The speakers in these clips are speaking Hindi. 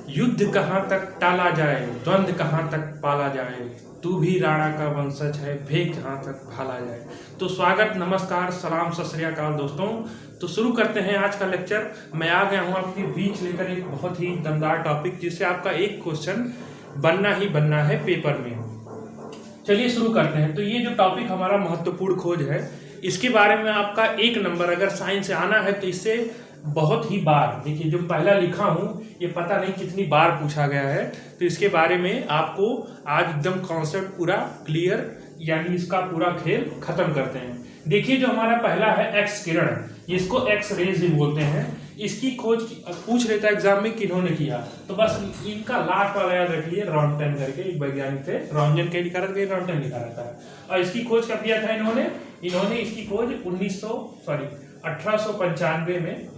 युद्ध कहाँ तक टाला जाए, द्वंद्व कहाँ तक पाला जाए, तू भी राणा का वंशज है, भेद जहाँ तक भाला जाए। तो स्वागत, नमस्कार, सलाम, सत श्री अकाल दोस्तों। तो शुरू करते हैं आज का लेक्चर। मैं आ गया हूँ आपके बीच लेकर एक बहुत ही दमदार टॉपिक, जिससे आपका एक क्वेश्चन बनना ही बनना है पेपर में। चलिए शुरू करते हैं। तो ये जो टॉपिक हमारा महत्वपूर्ण खोज है, इसके बारे में आपका 1 नंबर अगर साइंस से आना है तो इससे बहुत ही बार, देखिए जो पहला लिखा हूँ ये पता नहीं कितनी बार पूछा गया है, तो इसके बारे में आपको आज एकदम कॉन्सेप्ट पूरा क्लियर, यानी इसका पूरा खेल खत्म करते हैं। देखिए जो हमारा पहला है एक्स किरण, जिसको एक्स रेज भी बोलते हैं, इसकी खोज पूछ लेता है एग्जाम में किन्होंने किया, तो बस इनका लास्ट वाला याद रखिए, रॉन्टन करके एक वैज्ञानिक थे, रॉन्जन के लिखा रहता है, रॉन्टन लिखा रहता है। और इसकी खोज कब किया था इन्होंने इसकी खोज 1895 में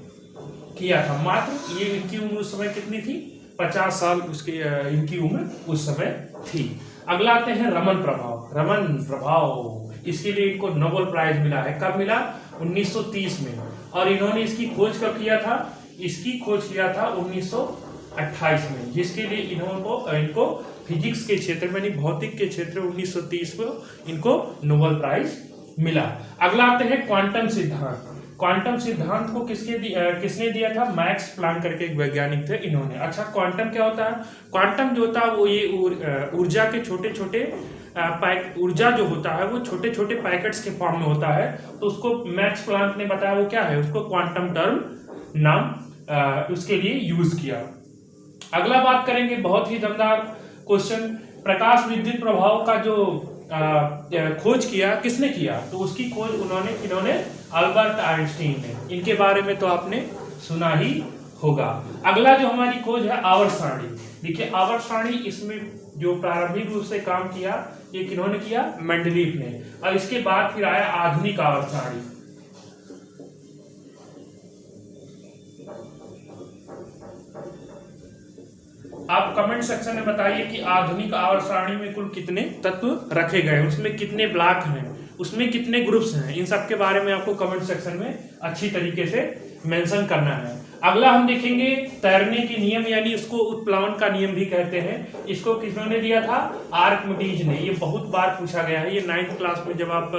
किया था। मात्र ये इनकी उम्र उस समय कितनी थी, 50 साल उसकी इनकी उम्र उस समय थी। अगला आते हैं रमन प्रभाव, इसके लिए इनको नोबेल प्राइज मिला है। कब मिला? 1930 में। और इन्होंने इसकी खोज कब किया था? इसकी खोज किया था 1928 में, जिसके लिए इनको फिजिक्स के क्षेत्र में, भौतिक के क्षेत्र में 1930 में इनको नोबेल प्राइज मिला। अगला आते हैं क्वांटम सिद्धांत। क्वांटम सिद्धांत को किसने दिया था? मैक्स प्लांक करके एक वैज्ञानिक थे, इन्होंने। अच्छा, क्वांटम क्या होता है? क्वांटम जो होता है वो ये ऊर्जा के छोटे छोटे ऊर्जा जो होता है वो छोटे छोटे पैकेट्स के फॉर्म में होता है, तो उसको मैक्स प्लांक ने बताया वो क्या है, उसको क्वांटम टर्म नाम उसके लिए यूज किया। अगला बात करेंगे, बहुत ही दमदार क्वेश्चन, प्रकाश विद्युत प्रभाव का जो खोज किया, किसने किया? तो उसकी खोज इन्होंने अल्बर्ट आइंस्टीन ने। इनके बारे में तो आपने सुना ही होगा। अगला जो हमारी खोज है आवर्त सारणी। देखिए आवर्त सारणी, इसमें जो प्रारंभिक रूप से काम किया ये किन्होंने किया? मेंडलीफ ने। और इसके बाद फिर आया आधुनिक आवर्त सारणी। आप कमेंट सेक्शन में बताइए कि आधुनिक आवर्त सारणी में कुल कितने तत्व रखे गए, उसमें कितने ब्लॉक हैं, उसमें कितने ग्रुप्स हैं, इन सब के बारे में आपको कमेंट सेक्शन में अच्छी तरीके से मेंशन करना है। अगला हम देखेंगे तैरने के नियम, यानी इसको उत्प्लवन का नियम भी कहते हैं। इसको किसने दिया था? आर्किमिडीज ने। ये बहुत बार पूछा गया है, ये 9th क्लास में जब आप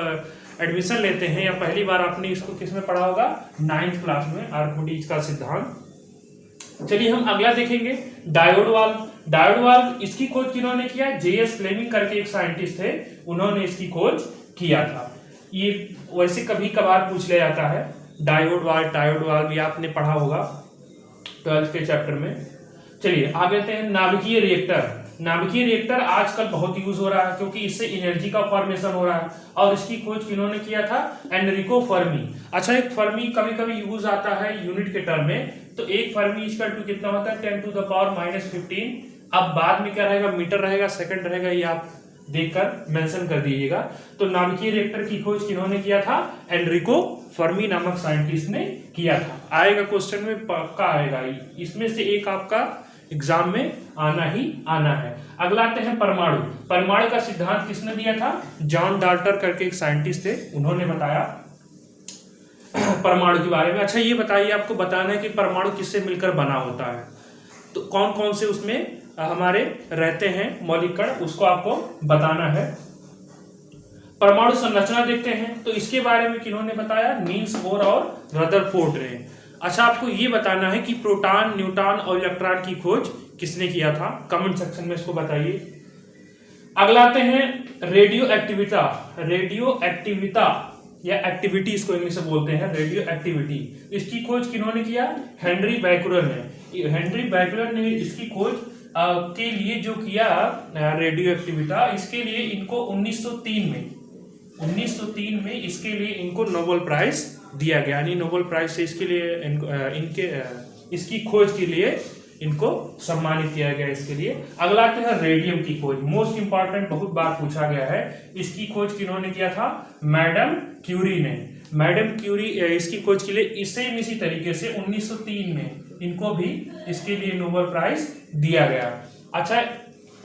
एडमिशन लेते हैं या पहली बार आपने इसको किसमें पढ़ा होगा? 9th क्लास में, आर्किमिडीज का सिद्धांत। चलिए हम अगला देखेंगे डायोड वाल्व। इसकी खोज किन्होंने किया? J.S. फ्लेमिंग करके एक साइंटिस्ट थे, उन्होंने इसकी खोज किया था। ये वैसे कभी कभार पूछ लिया जाता है, डायोड वाल्व ये आपने पढ़ा होगा 12th के चैप्टर में। चलिए आगे आते हैं नाभिकीय रिएक्टर आजकल बहुत यूज हो रहा है, क्योंकि इससे एनर्जी का फॉर्मेशन हो रहा है। और इसकी खोज किन्होंने किया था? Enrico Fermi. अच्छा, एक फर्मी कभी कभी यूज आता है यूनिट के टर्म में, तो एक फर्मी इक्वल टू कितना होता है? 10⁻⁻15। अब बाद में क्या रहेगा? मीटर रहेगा, सेकंड रहेगा, ये आप देखकर मेंशन कर दीजिएगा। तो नाभिकीय रिएक्टर की खोज किन्होंने किया था? एनरिको फर्मी नामक साइंटिस्ट ने किया था। आएगा क्वेश्चन में, पक्का आएगा, इसमें से एक आपका एग्जाम में आना ही आना है। अगला आते हैं परमाणु का सिद्धांत किसने दिया था? जॉन डाल्टर करके एक साइंटिस्ट थे, उन्होंने बताया परमाणु के बारे में। अच्छा, ये बताइए, आपको बताना है कि परमाणु किससे मिलकर बना होता है, तो कौन कौन से उसमें हमारे रहते हैं मौलिक कण, उसको आपको बताना है। परमाणु संरचना देखते हैं, तो इसके बारे में किन्होंने बताया? नील्स बोर और रदरफोर्ड ने। अच्छा, आपको ये बताना है कि प्रोटॉन, न्यूट्रॉन और इलेक्ट्रॉन की खोज किसने किया था? कमेंट सेक्शन में इसको बताइए। अगला आते हैं रेडियो एक्टिविटा या एक्टिविटी, इसको इंग्लिश में बोलते हैं रेडियो एक्टिविटी। इसकी खोज किन्होंने किया? हेनरी बैकलर ने इसकी खोज के लिए जो किया रेडियो एक्टिविटा, इसके लिए इनको 1903 में इसके लिए इनको नोबेल प्राइज दिया गया, यानी नोबेल प्राइज से इसके लिए इसकी खोज के लिए इनको सम्मानित किया गया इसके लिए। अगला आते हैं रेडियम की खोज, मोस्ट इंपॉर्टेंट, बहुत बार पूछा गया है। इसकी खोज किन्होंने किया था? मैडम क्यूरी ने। इसकी खोज के लिए इसी तरीके से 1903 में इनको भी इसके लिए नोबेल प्राइज दिया गया। अच्छा,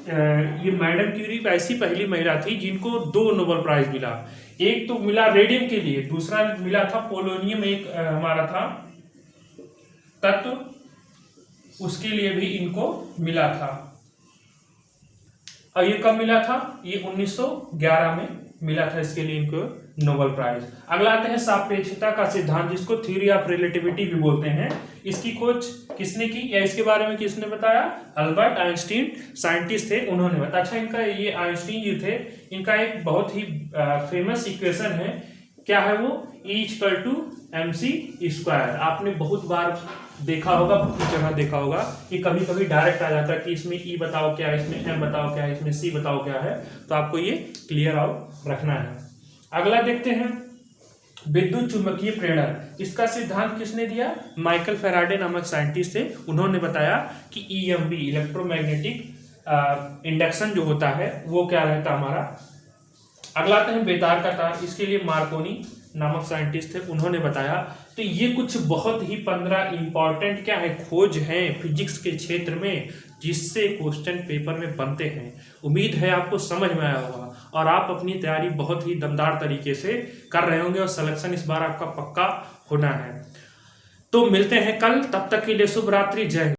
ये मैडम क्यूरी ऐसी पहली महिला थी जिनको 2 नोबेल प्राइज मिला। एक तो मिला रेडियम के लिए, दूसरा मिला था पोलोनियम, एक हमारा था तत्व उसके लिए भी इनको मिला था। और ये कब मिला था? ये 1911 में मिला था, इसके लिए इनको नोबेल प्राइज। अगला आते हैं सापेक्षता का सिद्धांत, जिसको थ्योरी ऑफ रिलेटिविटी भी बोलते हैं। इसकी खोज किसने की या इसके बारे में किसने बताया? अल्बर्ट आइंस्टीन साइंटिस्ट थे, उन्होंने बताया। अच्छा, इनका ये आइंस्टीन जो थे, इनका एक बहुत ही फेमस इक्वेशन है। क्या है वो? E=mc²। आपने बहुत बार देखा होगा, बहुत जगह देखा होगा कि कभी कभी डायरेक्ट आ जाता है कि इसमें E बताओ क्या है, इसमें M बताओ क्या है, इसमें C बताओ क्या है। तो आपको ये क्लियर आउट रखना है। अगला देखते हैं विद्युत चुंबकीय प्रेरण। इसका सिद्धांत किसने दिया? माइकल फैराडे नामक साइंटिस्ट थे, उन्होंने बताया कि EMB इलेक्ट्रोमैग्नेटिक इंडक्शन जो होता है वो क्या रहता हमारा। अगला आते हैं बेतार का तार। इसके लिए मार्कोनी नामक साइंटिस्ट थे, उन्होंने बताया। तो ये कुछ बहुत ही 15 इंपॉर्टेंट क्या है, खोज हैं फिजिक्स के क्षेत्र में, जिससे क्वेश्चन पेपर में बनते हैं। उम्मीद है आपको समझ में आया होगा और आप अपनी तैयारी बहुत ही दमदार तरीके से कर रहे होंगे और सिलेक्शन इस बार आपका पक्का होना है। तो मिलते हैं कल, तब तक के लिए शुभ रात्रि, जय हिंद।